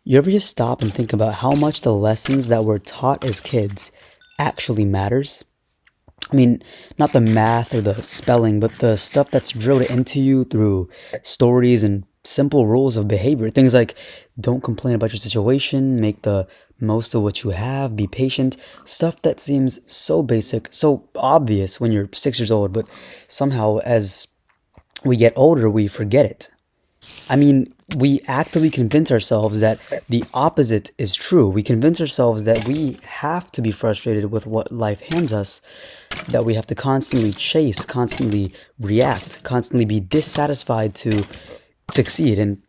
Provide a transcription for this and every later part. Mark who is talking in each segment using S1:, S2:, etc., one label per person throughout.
S1: You ever just stop and think about how much the lessons that were taught as kids actually matters? I mean, not the math or the spelling, but the stuff that's drilled into you through stories and simple rules of behavior. Things like don't complain about your situation, make the most of what you have, be patient. Stuff that seems so basic, so obvious when you're 6 years old, but somehow as we get older, we forget it. I mean, we actively convince ourselves that the opposite is true. We convince ourselves that we have to be frustrated with what life hands us, that we have to constantly chase, constantly react, constantly be dissatisfied to succeed. And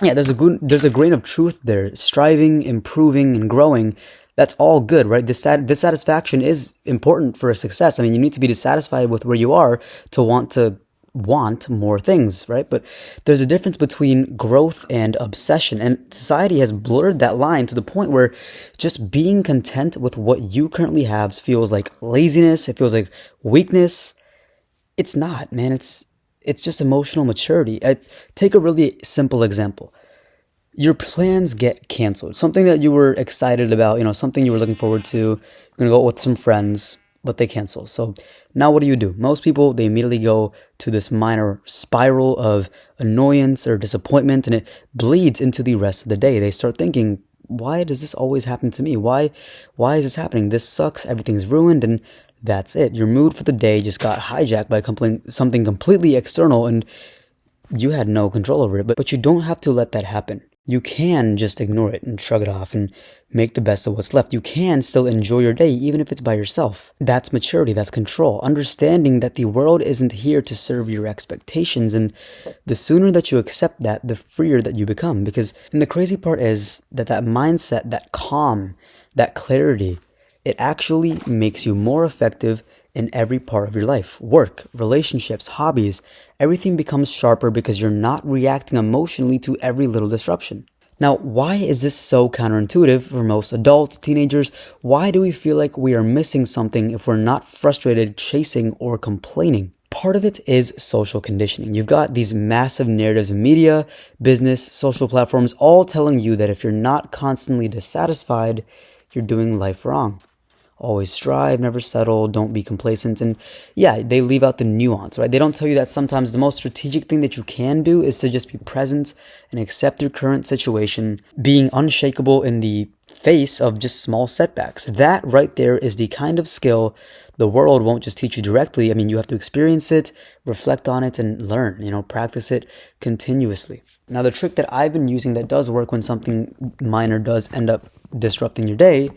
S1: yeah, there's a grain of truth there. Striving, improving, and growing. That's all good, right? Dissatisfaction is important for a success. I mean, you need to be dissatisfied with where you are to want more things, right? But there's a difference between growth and obsession. And society has blurred that line to the point where just being content with what you currently have feels like laziness, it feels like weakness. It's not, man. It's just emotional maturity. Take a really simple example. Your plans get canceled. Something that you were excited about, something you were looking forward to. You're gonna go out with some friends, but they cancel. So now what do? Most people, they immediately go to this minor spiral of annoyance or disappointment, and it bleeds into the rest of the day. They start thinking, why does this always happen to me? Why is this happening? This sucks. Everything's ruined. And that's it. Your mood for the day just got hijacked by something completely external, and you had no control over it. But you don't have to let that happen. You can just ignore it and shrug it off and make the best of what's left. You can still enjoy your day, even if it's by yourself. That's maturity, that's control. Understanding that the world isn't here to serve your expectations. And the sooner that you accept that, the freer that you become. And the crazy part is that mindset, that calm, that clarity, it actually makes you more effective in every part of your life. Work, relationships, hobbies, everything becomes sharper because you're not reacting emotionally to every little disruption. Now, why is this so counterintuitive for most adults, teenagers? Why do we feel like we are missing something if we're not frustrated, chasing, or complaining? Part of it is social conditioning. You've got these massive narratives in media, business, social platforms, all telling you that if you're not constantly dissatisfied, you're doing life wrong. Always strive, never settle, don't be complacent. And yeah, they leave out the nuance, right? They don't tell you that sometimes the most strategic thing that you can do is to just be present and accept your current situation, being unshakable in the face of just small setbacks. That right there is the kind of skill the world won't just teach you directly. I mean, you have to experience it, reflect on it, and learn, practice it continuously. Now, the trick that I've been using that does work when something minor does end up disrupting your day,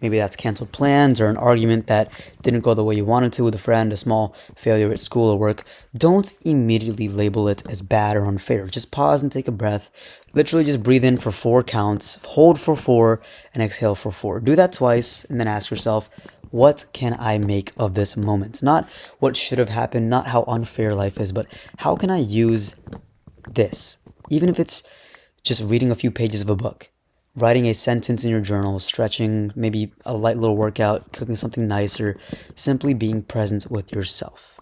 S1: maybe that's canceled plans or an argument that didn't go the way you wanted to with a friend, a small failure at school or work. Don't immediately label it as bad or unfair. Just pause and take a breath. Literally just breathe in for 4 counts, hold for 4, and exhale for 4. Do that twice and then ask yourself, what can I make of this moment? Not what should have happened, not how unfair life is, but how can I use this? Even if it's just reading a few pages of a book, writing a sentence in your journal, stretching, maybe a light little workout, cooking something nice, or simply being present with yourself.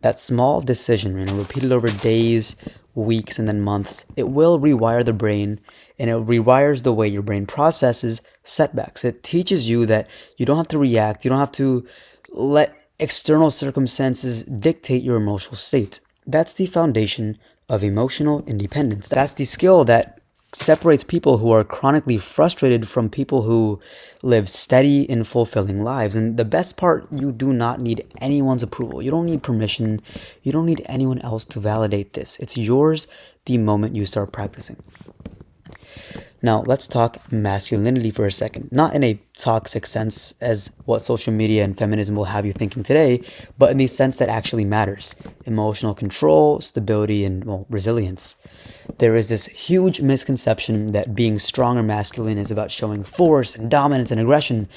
S1: That small decision, repeated over days, weeks, and then months, it will rewire the brain, and it rewires the way your brain processes setbacks. It teaches you that you don't have to react, you don't have to let external circumstances dictate your emotional state. That's the foundation of emotional independence. That's the skill that separates people who are chronically frustrated from people who live steady and fulfilling lives. And the best part, you do not need anyone's approval. You don't need permission. You don't need anyone else to validate this. It's yours the moment you start practicing. Now, let's talk masculinity for a second. Not in a toxic sense as what social media and feminism will have you thinking today, but in the sense that actually matters. Emotional control, stability, and resilience. There is this huge misconception that being strong or masculine is about showing force and dominance and aggression,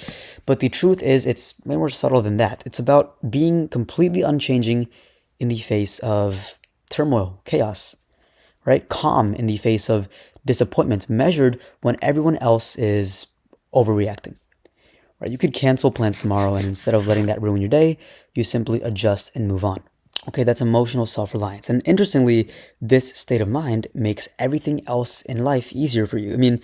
S1: but the truth is it's way more subtle than that. It's about being completely unchanging in the face of turmoil, chaos, right? Calm in the face of disappointment, measured when everyone else is overreacting. Right? You could cancel plans tomorrow, and instead of letting that ruin your day, you simply adjust and move on. Okay, that's emotional self-reliance. And interestingly, this state of mind makes everything else in life easier for you. I mean,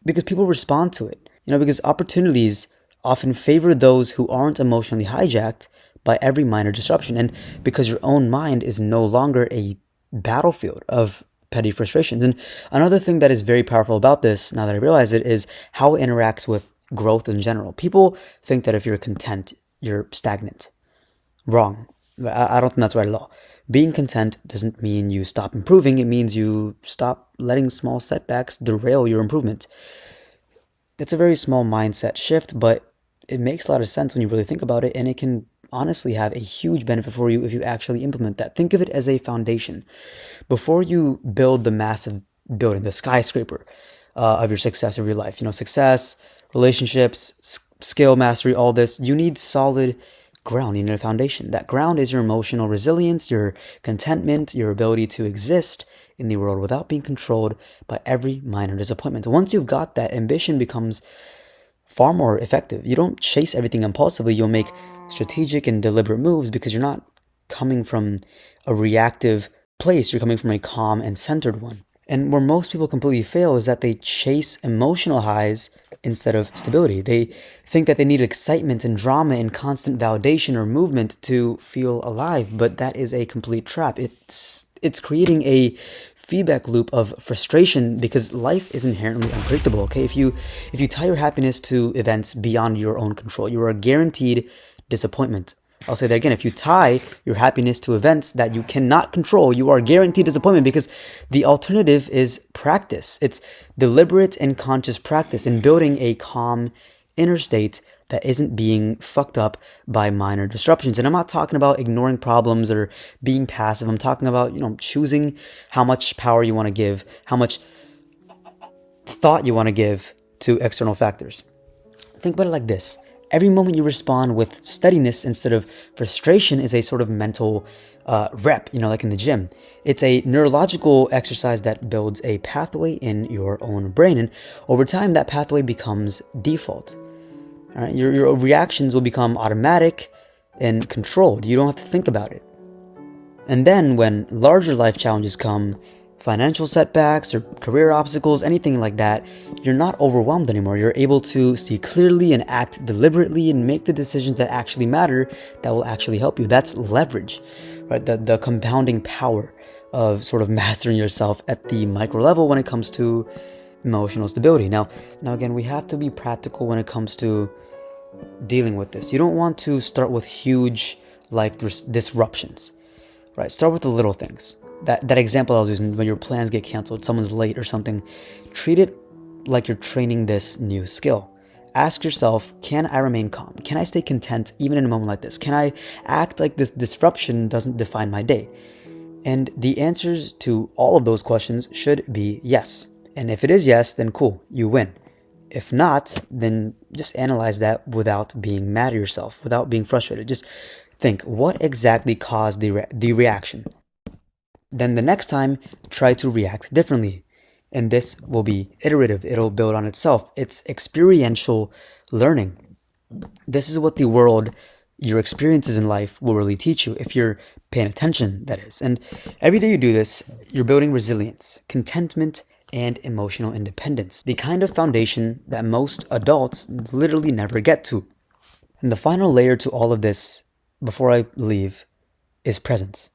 S1: because people respond to it. Because opportunities often favor those who aren't emotionally hijacked by every minor disruption, and because your own mind is no longer a battlefield of petty frustrations. And another thing that is very powerful about this, now that I realize it, is how it interacts with growth in general. People think that if you're content, you're stagnant. Wrong. I don't think that's right at all. Being content doesn't mean you stop improving. It means you stop letting small setbacks derail your improvement. It's a very small mindset shift, but it makes a lot of sense when you really think about it, and it can honestly have a huge benefit for you if you actually implement that. Think of it as a foundation. Before you build the massive building, the skyscraper of your success of your life, success, relationships, skill mastery, all this, you need solid ground. You need a foundation. That ground is your emotional resilience, your contentment, your ability to exist in the world without being controlled by every minor disappointment. Once you've got that, ambition becomes far more effective. You don't chase everything impulsively. You'll make strategic and deliberate moves because you're not coming from a reactive place. You're coming from a calm and centered one. And where most people completely fail is that they chase emotional highs instead of stability. They think that they need excitement and drama and constant validation or movement to feel alive, but that is a complete trap. It's creating a feedback loop of frustration because life is inherently unpredictable. Okay, if you tie your happiness to events beyond your own control, you are guaranteed disappointment. I'll say that again. If you tie your happiness to events that you cannot control, you are guaranteed disappointment because the alternative is practice. It's deliberate and conscious practice in building a calm inner state that isn't being fucked up by minor disruptions. And I'm not talking about ignoring problems or being passive. I'm talking about, choosing how much power you want to give, how much thought you want to give to external factors. Think about it like this. Every moment you respond with steadiness instead of frustration is a sort of mental rep, like in the gym. It's a neurological exercise that builds a pathway in your own brain. And over time, that pathway becomes default. All right? Your reactions will become automatic and controlled. You don't have to think about it. And then when larger life challenges come, financial setbacks or career obstacles, anything like that, you're not overwhelmed anymore. You're able to see clearly and act deliberately and make the decisions that actually matter, that will actually help you. That's leverage, right? The compounding power of sort of mastering yourself at the micro level when it comes to emotional stability. Now again, we have to be practical when it comes to dealing with this. You don't want to start with huge life disruptions, right? Start with the little things. That example I was using, when your plans get canceled, someone's late or something, treat it like you're training this new skill. Ask yourself, can I remain calm? Can I stay content even in a moment like this? Can I act like this disruption doesn't define my day? And the answers to all of those questions should be yes. And if it is yes, then cool, you win. If not, then just analyze that without being mad at yourself, without being frustrated. Just think, what exactly caused the reaction? Then the next time, try to react differently. And this will be iterative. It'll build on itself. It's experiential learning. This is what the world, your experiences in life will really teach you if you're paying attention, that is. And every day you do this, you're building resilience, contentment, and emotional independence. The kind of foundation that most adults literally never get to. And the final layer to all of this, before I leave, is presence.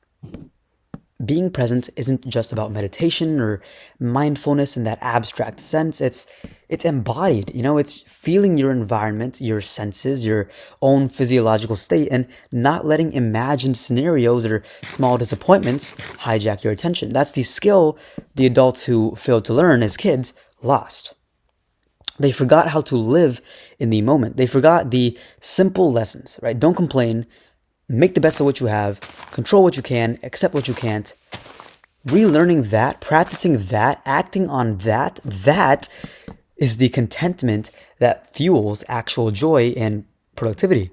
S1: Being present isn't just about meditation or mindfulness in that abstract sense. It's embodied, it's feeling your environment, your senses, your own physiological state, and not letting imagined scenarios or small disappointments hijack your attention. That's the skill the adults who failed to learn as kids lost. They forgot how to live in the moment. They forgot the simple lessons, right? Don't complain. Make the best of what you have, control what you can, accept what you can't. Relearning that, practicing that, acting on that is the contentment that fuels actual joy and productivity.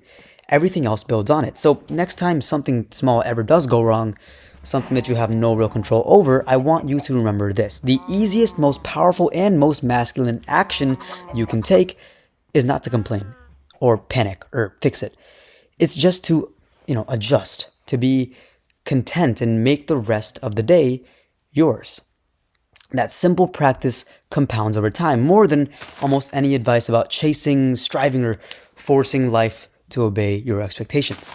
S1: Everything else builds on it. So next time something small ever does go wrong, something that you have no real control over, I want you to remember this. The easiest, most powerful, and most masculine action you can take is not to complain or panic or fix it. It's just to adjust, to be content and make the rest of the day yours. That simple practice compounds over time more than almost any advice about chasing, striving, or forcing life to obey your expectations.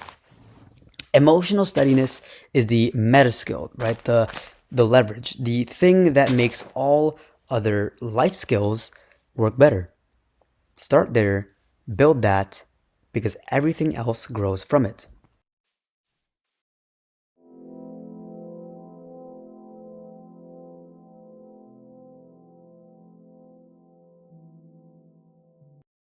S1: Emotional steadiness is the meta skill, right? The leverage, the thing that makes all other life skills work better. Start there, build that, because everything else grows from it.